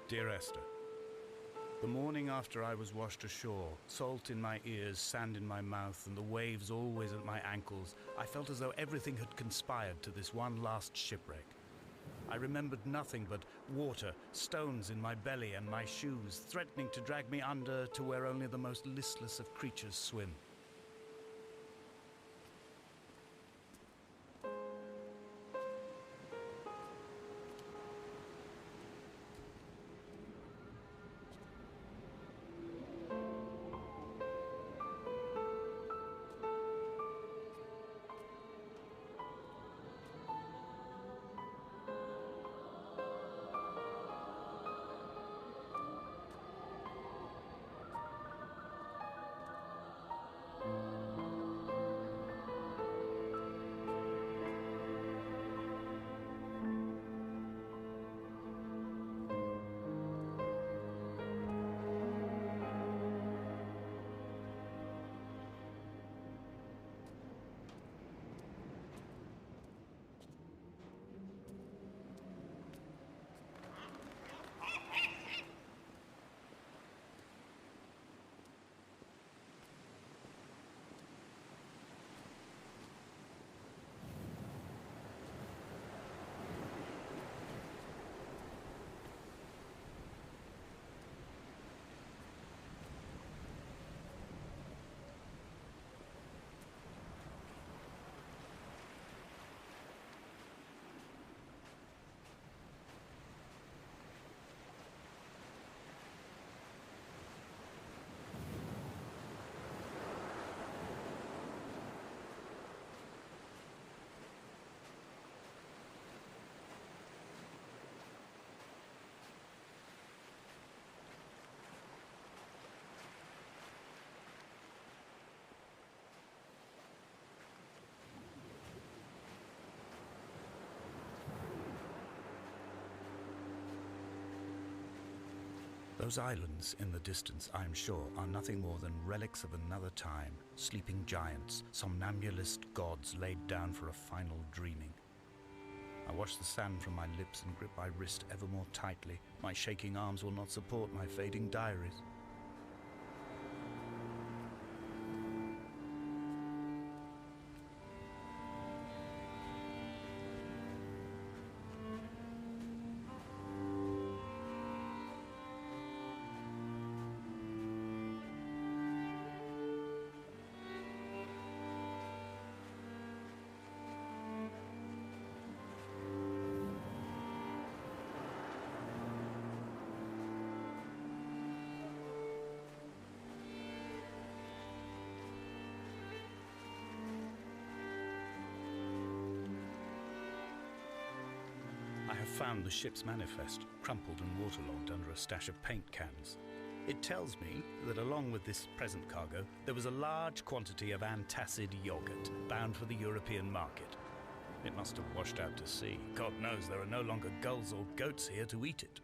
Dear Esther, the morning after I was washed ashore, salt in my ears, sand in my mouth, and the waves always at my ankles, I felt as though everything had conspired to this one last shipwreck. I remembered nothing but water, stones in my belly and my shoes, threatening to drag me under to where only the most listless of creatures swim. Those islands in the distance, I am sure, are nothing more than relics of another time, sleeping giants, somnambulist gods laid down for a final dreaming. I wash the sand from my lips and grip my wrist ever more tightly. My shaking arms will not support my fading diaries. I have found the ship's manifest, crumpled and waterlogged under a stash of paint cans. It tells me that along with this present cargo, there was a large quantity of antacid yogurt bound for the European market. It must have washed out to sea. God knows there are no longer gulls or goats here to eat it.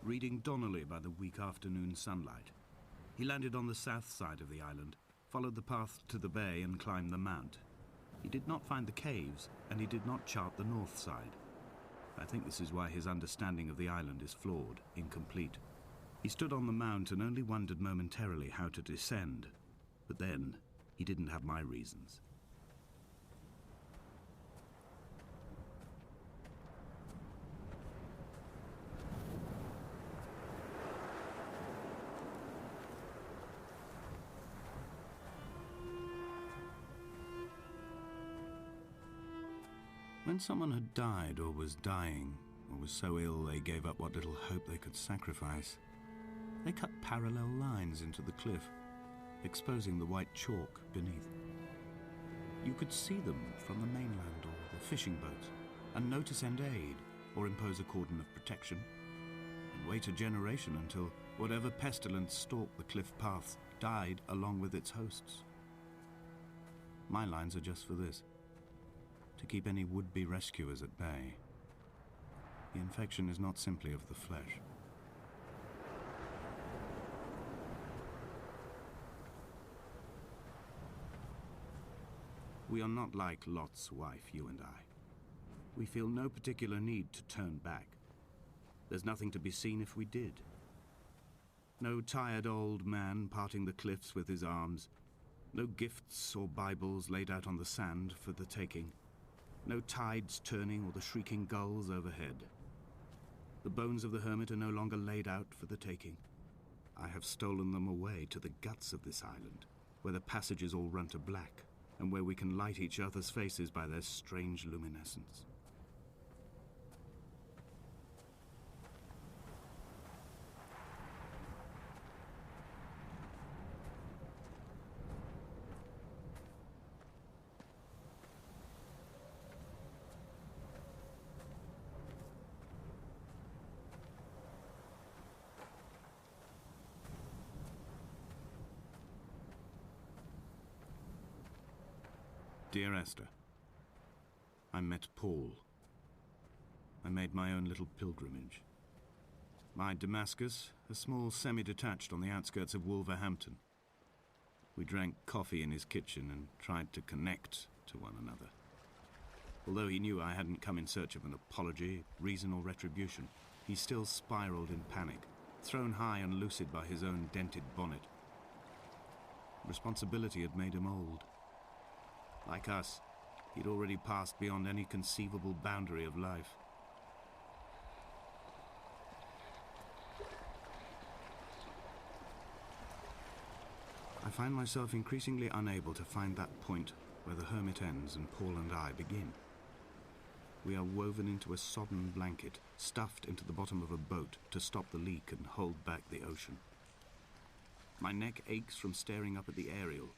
reading Donnelly by the weak afternoon sunlight. He landed on the south side of the island, followed the path to the bay and climbed the mount. He did not find the caves, and he did not chart the north side. I think this is why his understanding of the island is flawed, incomplete. He stood on the mount and only wondered momentarily how to descend, but then he didn't have my reasons. When someone had died or was dying, or was so ill they gave up what little hope they could sacrifice, they cut parallel lines into the cliff, exposing the white chalk beneath. You could see them from the mainland or the fishing boats, and know to send aid or impose a cordon of protection, and wait a generation until whatever pestilence stalked the cliff paths died along with its hosts. My lines are just for this: to keep any would-be rescuers at bay. The infection is not simply of the flesh. We are not like Lot's wife, you and I. We feel no particular need to turn back. There's nothing to be seen if we did. No tired old man parting the cliffs with his arms. No gifts or Bibles laid out on the sand for the taking. No tides turning or the shrieking gulls overhead. The bones of the hermit are no longer laid out for the taking. I have stolen them away to the guts of this island, where the passages all run to black, and where we can light each other's faces by their strange luminescence. Dear Esther, I met Paul. I made my own little pilgrimage. My Damascus, a small semi-detached on the outskirts of Wolverhampton. We drank coffee in his kitchen and tried to connect to one another. Although he knew I hadn't come in search of an apology, reason or retribution, he still spiraled in panic, thrown high and lucid by his own dented bonnet. Responsibility had made him old. Like us, he'd already passed beyond any conceivable boundary of life. I find myself increasingly unable to find that point where the hermit ends and Paul and I begin. We are woven into a sodden blanket, stuffed into the bottom of a boat to stop the leak and hold back the ocean. My neck aches from staring up at the aerial.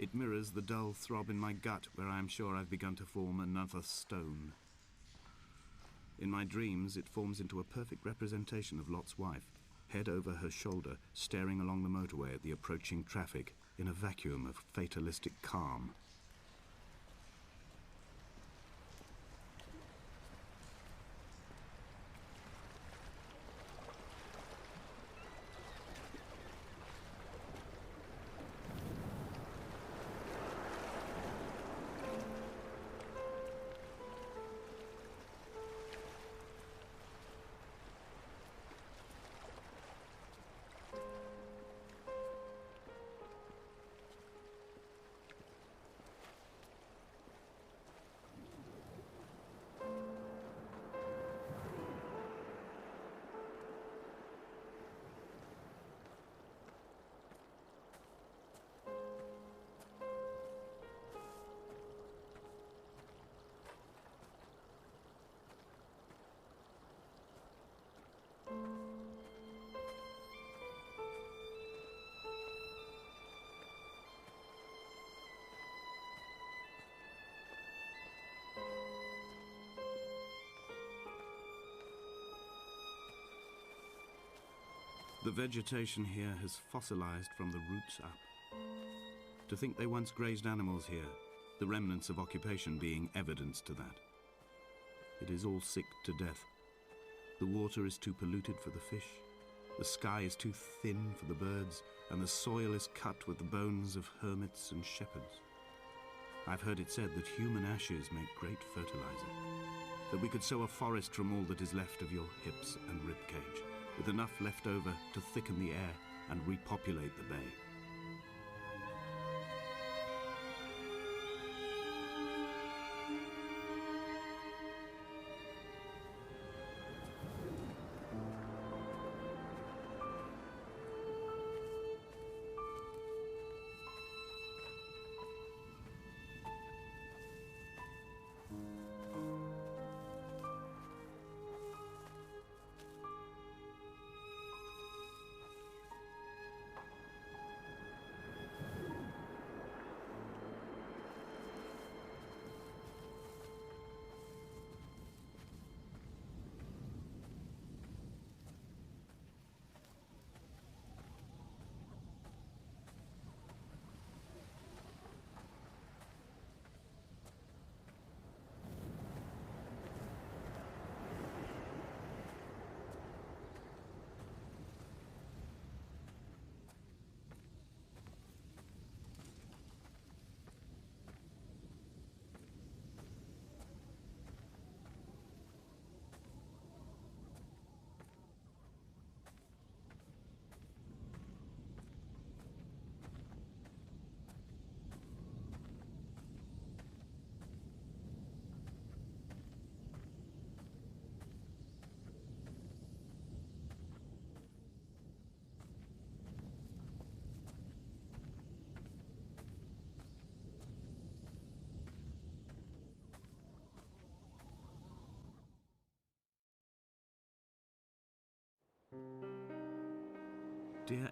It mirrors the dull throb in my gut where I am sure I've begun to form another stone. In my dreams, it forms into a perfect representation of Lot's wife, head over her shoulder, staring along the motorway at the approaching traffic in a vacuum of fatalistic calm. The vegetation here has fossilized from the roots up. To think they once grazed animals here, the remnants of occupation being evidence to that. It is all sick to death. The water is too polluted for the fish, the sky is too thin for the birds, and the soil is cut with the bones of hermits and shepherds. I've heard it said that human ashes make great fertilizer, that we could sow a forest from all that is left of your hips and ribcage, with enough left over to thicken the air and repopulate the bay. Dear